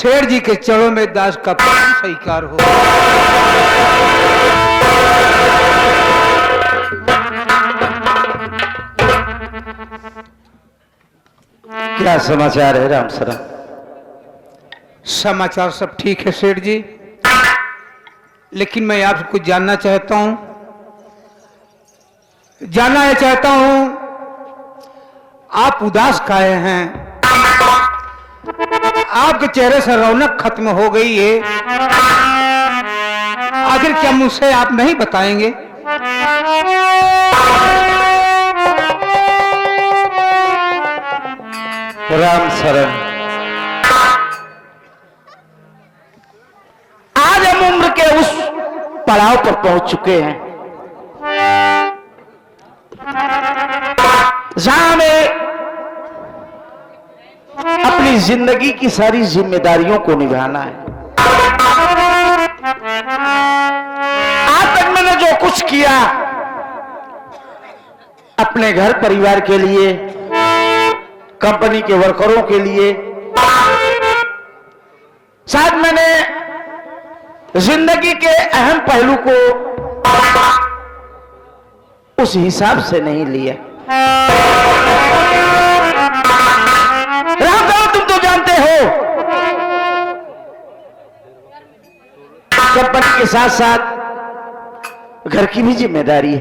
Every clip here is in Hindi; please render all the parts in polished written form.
शेर जी के चरणों में दास का प्राण स्वीकार हो। क्या समाचार है राम सरा? समाचार सब ठीक है शेर जी, लेकिन मैं आपसे कुछ जानना चाहता हूं। आप उदास काहे हैं? आपके चेहरे से रौनक खत्म हो गई है, आखिर क्या मुझसे आप नहीं बताएंगे? राम शरण, आज हम उम्र के उस पड़ाव पर पहुंच चुके हैं जहां हमें अपनी जिंदगी की सारी जिम्मेदारियों को निभाना है। आज तक मैंने जो कुछ किया अपने घर परिवार के लिए, कंपनी के वर्करों के लिए, शायद मैंने जिंदगी के अहम पहलू को उस हिसाब से नहीं लिया। राम, तुम तो जानते हो कंपनी के साथ साथ घर की भी जिम्मेदारी है।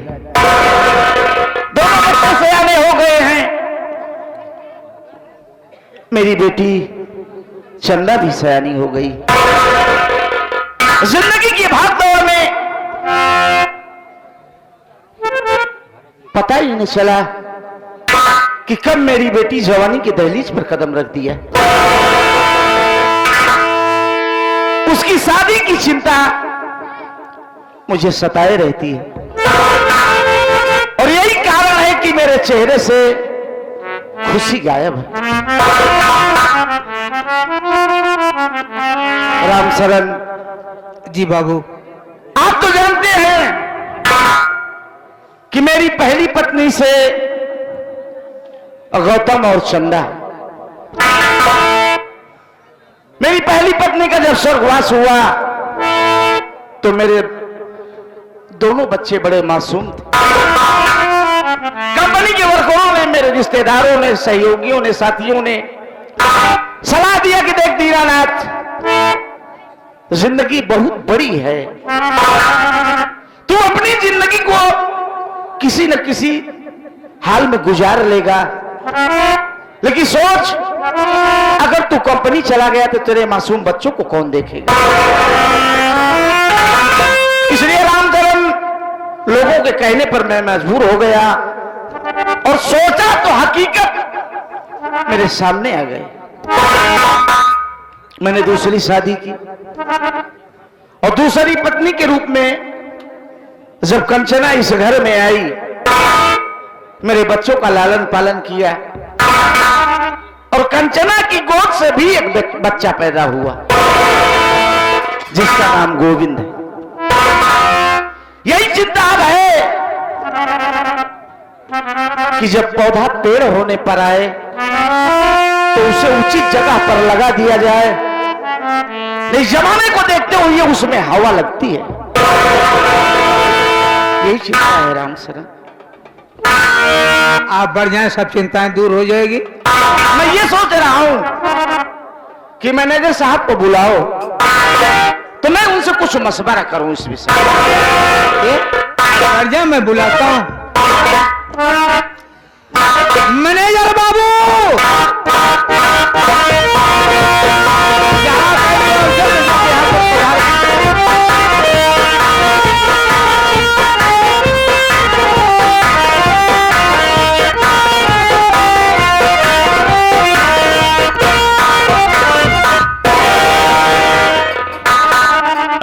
दोनों बच्चे सयाने हो गए हैं। मेरी बेटी चंदा भी सयानी हो गई। जिंदगी की भागदौड़ में पता ही नहीं चला कि कब मेरी बेटी जवानी की दहलीज पर कदम रख दिया। उसकी शादी की चिंता मुझे सताए रहती है और यही कारण है कि मेरे चेहरे से खुशी गायब है। राम शरण जी बाबू, आप तो जानते हैं कि मेरी पहली पत्नी से गौतम और चंदा, मेरी पहली पत्नी का जब स्वर्गवास हुआ तो मेरे दोनों बच्चे बड़े मासूम थे। कंपनी के वर्करों ने, मेरे रिश्तेदारों ने, सहयोगियों ने, साथियों ने सलाह दिया कि देख दीनानाथ, जिंदगी बहुत बड़ी है, तू अपनी जिंदगी को किसी न किसी हाल में गुजार लेगा, लेकिन सोच अगर तू कंपनी चला गया तो तेरे मासूम बच्चों को कौन देखेगा। इसलिए रामचरण लोगों के कहने पर मैं मजबूर हो गया और सोचा तो हकीकत मेरे सामने आ गई। मैंने दूसरी शादी की और दूसरी पत्नी के रूप में जब कंचना इस घर में आई, मेरे बच्चों का लालन पालन किया और कंचना की गोद से भी एक बच्चा पैदा हुआ जिसका नाम गोविंद है। यही चिंता अब है कि जब पौधा पेड़ होने पर आए तो उसे उचित जगह पर लगा दिया जाए। इस जमाने को देखते हुए उसमें हवा लगती है। यही चिंता है राम शरण। आप बढ़ जाएं, सब चिंताएं दूर हो जाएगी। मैं ये सोच रहा हूं कि मैनेजर साहब को बुलाओ तो मैं उनसे कुछ मशवरा करूं इस विषय में। बढ़ जाए, मैं बुलाता हूं। मैनेजर बाबू,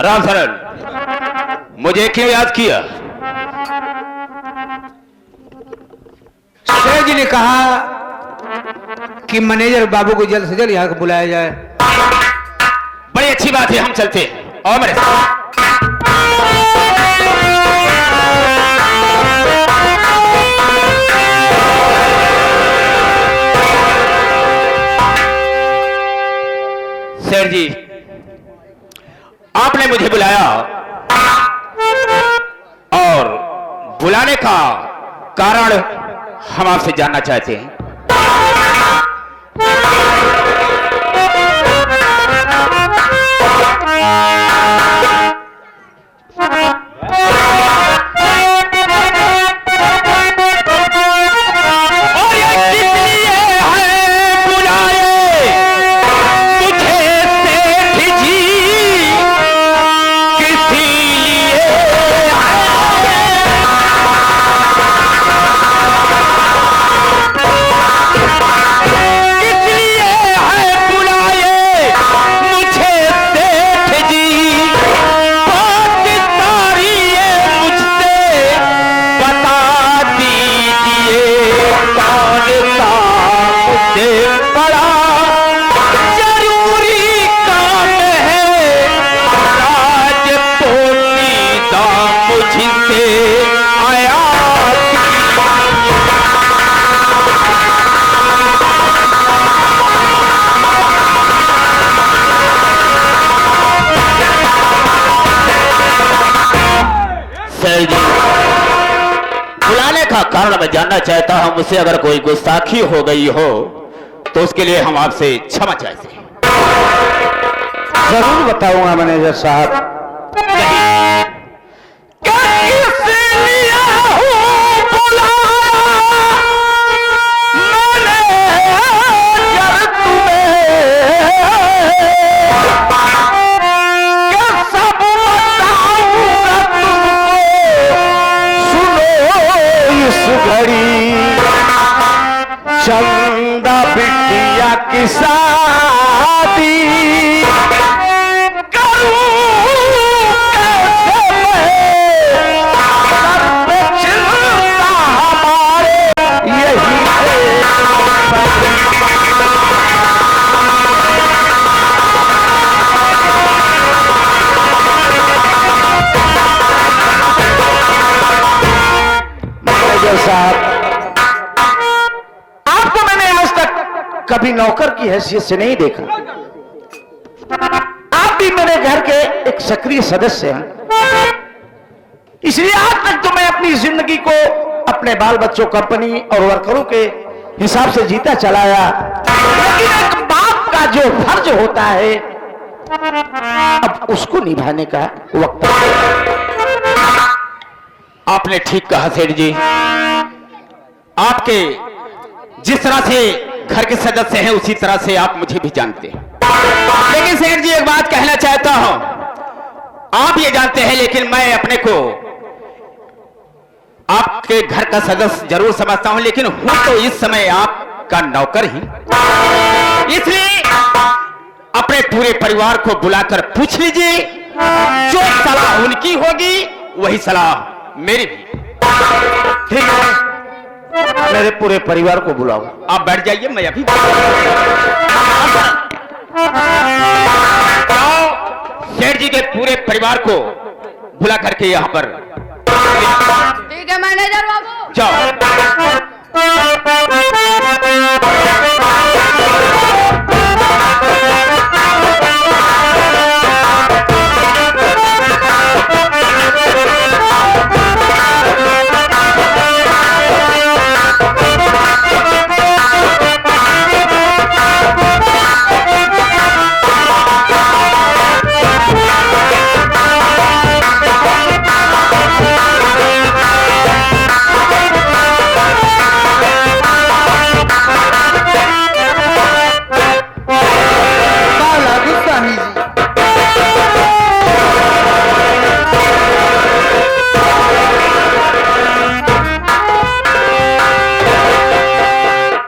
राम शरण, मुझे क्यों याद किया? शेर जी ने कहा कि मैनेजर बाबू को जल्द से जल्द यहाँ को बुलाया जाए। बड़ी अच्छी बात है, हम चलते हैं। और मेरे साथ सेठ जी, आपने मुझे बुलाया और बुलाने का कारण हम आपसे जानना चाहते हैं। बुलाने का कारण मैं जानना चाहता हूं। मुझसे अगर कोई गुस्ताखी हो गई हो तो उसके लिए हम आपसे क्षमा चाहते हैं। जरूर बताऊंगा मैनेजर साहब। चंदा बिटिया की शादी करूं कैसे चिंता हमारे यही मैनेजर साहब, कभी नौकर की हैसियत से नहीं देखा। आप भी मेरे घर के एक सक्रिय सदस्य हैं, इसलिए आज तक तो मैं अपनी जिंदगी को अपने बाल बच्चों, कंपनी और वर्करों के हिसाब से जीता चलाया। लेकिन एक बाप का जो फर्ज होता है अब उसको निभाने का वक्त है। आपने ठीक कहा सेठ जी। आपके जिस तरह से घर के सदस्य हैं उसी तरह से आप मुझे भी जानते हैं। लेकिन सेठ जी एक बात कहना चाहता हूं, आप ये जानते हैं लेकिन मैं अपने को आपके घर का सदस्य जरूर समझता हूं, लेकिन हूं तो इस समय आपका नौकर ही। इसलिए अपने पूरे परिवार को बुलाकर पूछ लीजिए, जो सलाह उनकी होगी वही सलाह मेरी भी। ठीक है, मेरे पूरे परिवार को बुलाओ। आप बैठ जाइए, मैं अभी सेठ जी के पूरे परिवार को बुला करके यहाँ पर। ठीक है मैनेजर बाबू, जाओ।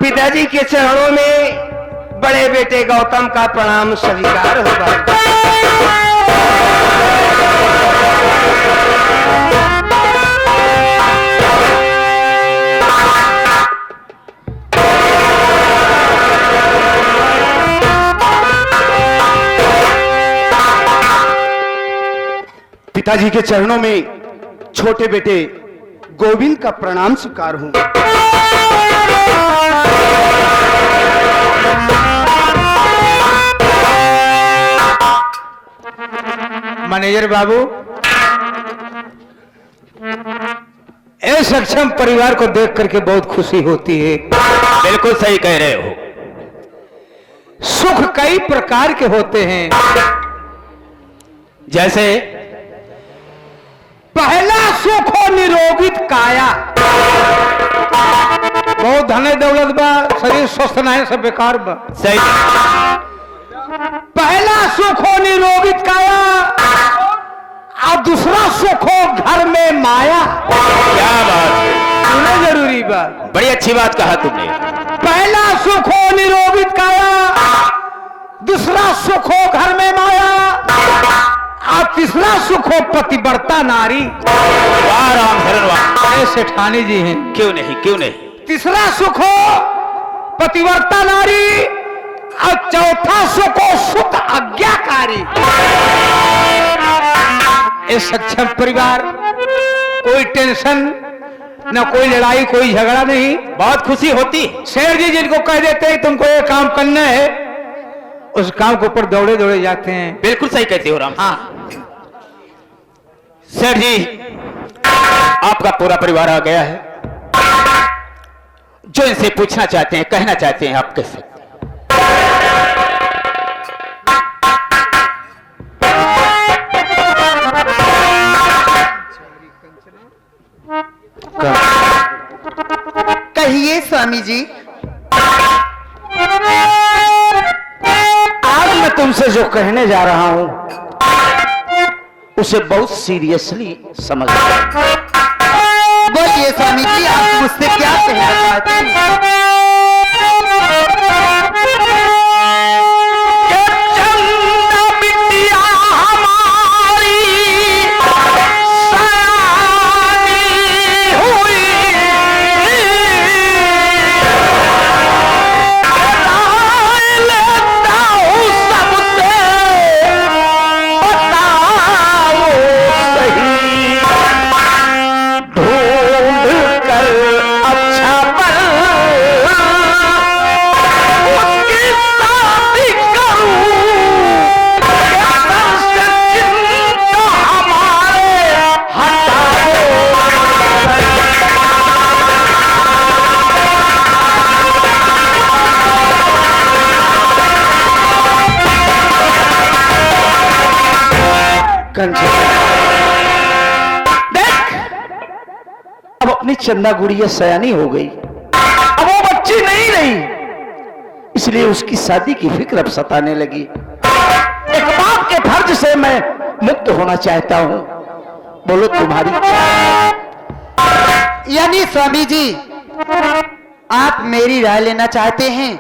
पिताजी के चरणों में बड़े बेटे गौतम का प्रणाम स्वीकार होगा। पिताजी के चरणों में छोटे बेटे गोविंद का प्रणाम स्वीकार हूं। मैनेजर बाबू, ऐसे सक्षम परिवार को देख करके बहुत खुशी होती है। बिल्कुल सही कह रहे हो। सुख कई प्रकार के होते हैं। जैसे पहला सुख हो निरोगित काया। बहुत धन दौलत बा, शरीर स्वस्थ नहीं, सब बेकार बा। सही। पहला सुख हो निरोगित काया और दूसरा सुख हो घर में माया। क्या बात है, सुनना जरूरी बात। बड़ी अच्छी बात कहा तुमने। पहला सुख हो निरोगित काया, दूसरा सुख हो घर में माया और तीसरा सुख हो पतिव्रता नारी। वाह राम शरण वाह। ऐसे ठानी जी हैं। क्यों नहीं, क्यों नहीं। तीसरा सुख हो पतिव्रता नारी और चौथा सुख हो सुख आज्ञाकारी। इस सक्षम परिवार, कोई टेंशन न, कोई लड़ाई, कोई झगड़ा नहीं। बहुत खुशी होती। शेर जी जिनको कह देते हैं तुमको ये काम करना है, उस काम के ऊपर दौड़े दौड़े जाते हैं। बिल्कुल सही कहते हो राम। हाँ सर जी, आपका पूरा परिवार आ गया है। जो इनसे पूछना चाहते हैं, कहना चाहते हैं, आप कह सकते हैं। कहिए स्वामी जी। आज मैं तुमसे जो कहने जा रहा हूं उसे बहुत सीरियसली समझ। बोलिए स्वामी जी, आप मुझसे क्या कहना चाहते हैं? देख, अब अपनी चंदा गुड़िया सयानी हो गई, अब वो बच्ची नहीं रही, इसलिए उसकी शादी की फिक्र अब सताने लगी। एक बाप के फर्ज से मैं मुक्त होना चाहता हूं। बोलो तुम्हारी क्या? यानी स्वामी जी, आप मेरी राय लेना चाहते हैं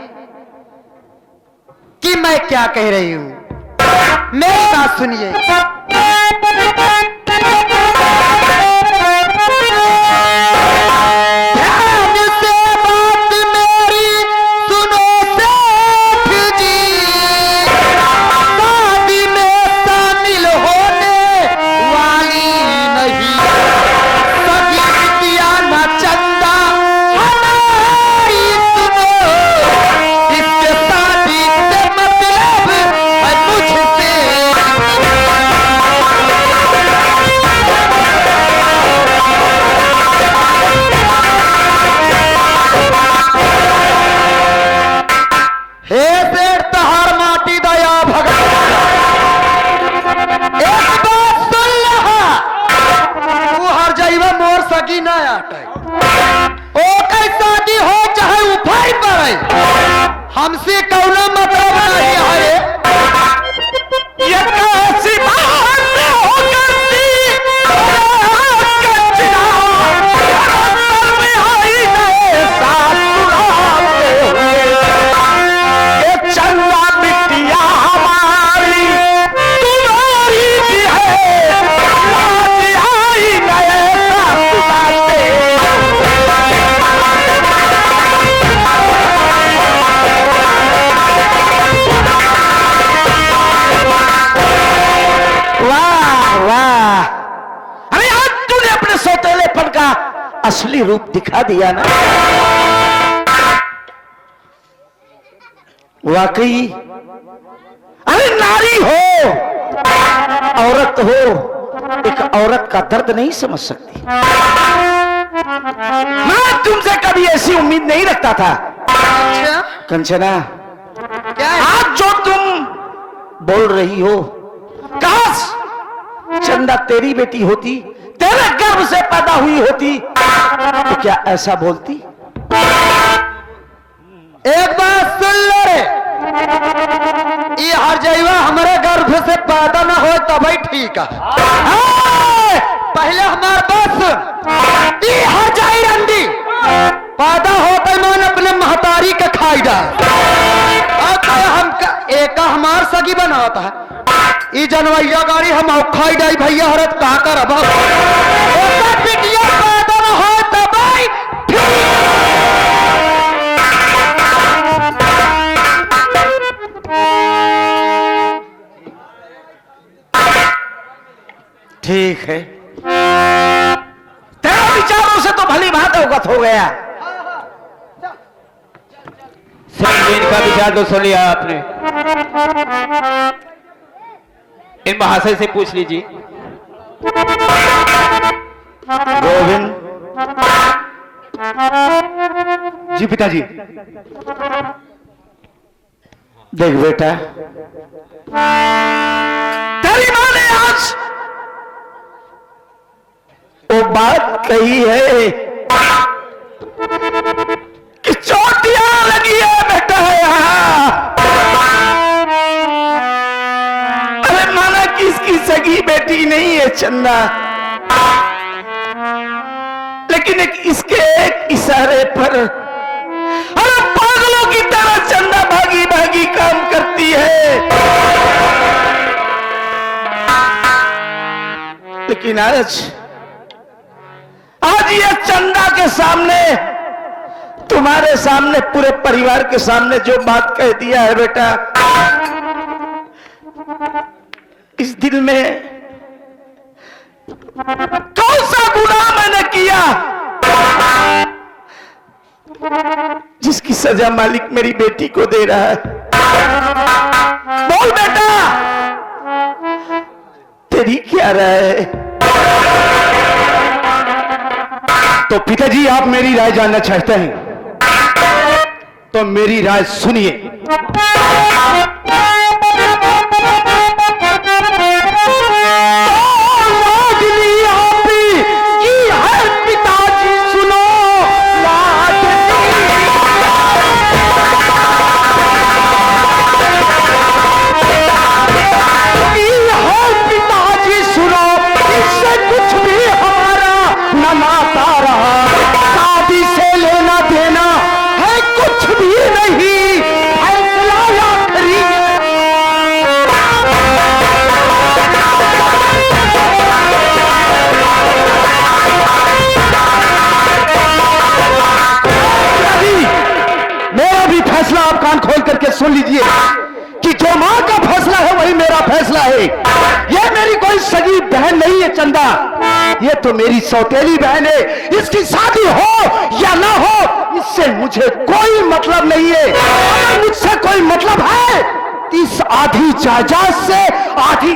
कि मैं क्या कह रही हूं? मेरी बात सुनिए। हमसे कौनो मतलब नहीं है। ये कैसी बात हो करती में आई नए चंदा बिटिया हमारी तुम्हारी भी है, आई नए सौतेलेपन का असली रूप दिखा दिया ना। वाकई अरे नारी हो औरत हो एक औरत का दर्द नहीं समझ सकती। मैं तुमसे कभी ऐसी उम्मीद नहीं रखता था। अच्छा कंचना, क्या है? आज जो तुम बोल रही हो, काश चंदा तेरी बेटी होती, तेरे गर्भ से पैदा हुई होती, तो क्या ऐसा बोलती? एक बात सुन ले रे, ये हर जैवा हमारे गर्भ से पैदा ना हो तभी ठीक है। पहले हमारे बस ये हर जाई रंडी पैदा होते मन अपने महतारी के खाई डाल हम एक हमार सगी बनाता है। ये जनवैया गाड़ी हम खाई डाई भैया हरत कहा कर अब बिटिया पैदा ना हो तभी ठीक है, तेरे विचारों से तो भली बात अवगत हो गया। इनका विचार तो सुन लिया आपने, इन महाशय से पूछ लीजिए। गोविंद जी पिताजी। देख बेटा, तेरी मां ने आज वो बात कही है कि चोटियां लगी है बेटा यहाँ। अरे माना कि इसकी सगी बेटी नहीं है चंदा, लेकिन इसके एक इशारे पर अरे पागलों की तरह चंदा भागी भागी काम करती है। लेकिन आज ये चंदा के सामने, तुम्हारे सामने, पूरे परिवार के सामने जो बात कह दिया है बेटा, इस दिल में कौन सा गुनाह मैंने किया जिसकी सजा मालिक मेरी बेटी को दे रहा है? बोल बेटा, तेरी क्या राय है? तो पिताजी आप मेरी राय जानना चाहते हैं तो मेरी राय सुनिए। पिताजी सुनो, पिताजी सुनो, इससे कुछ भी हमारा न नाता रहा, शादी से लेना देना है कुछ भी नहीं, फैसला आखिरी मेरा भी फैसला आप कान खोल करके सुन लीजिए कि जो मां का फैसला है वही मेरा फैसला है। ये मेरी कोई सगी बहन नहीं है चंदा, ये तो मेरी सौतेली बहन है। इसकी शादी हो या ना हो इससे मुझे कोई मतलब नहीं है। अगर मुझसे कोई मतलब है इस आधी जायदाद से आधी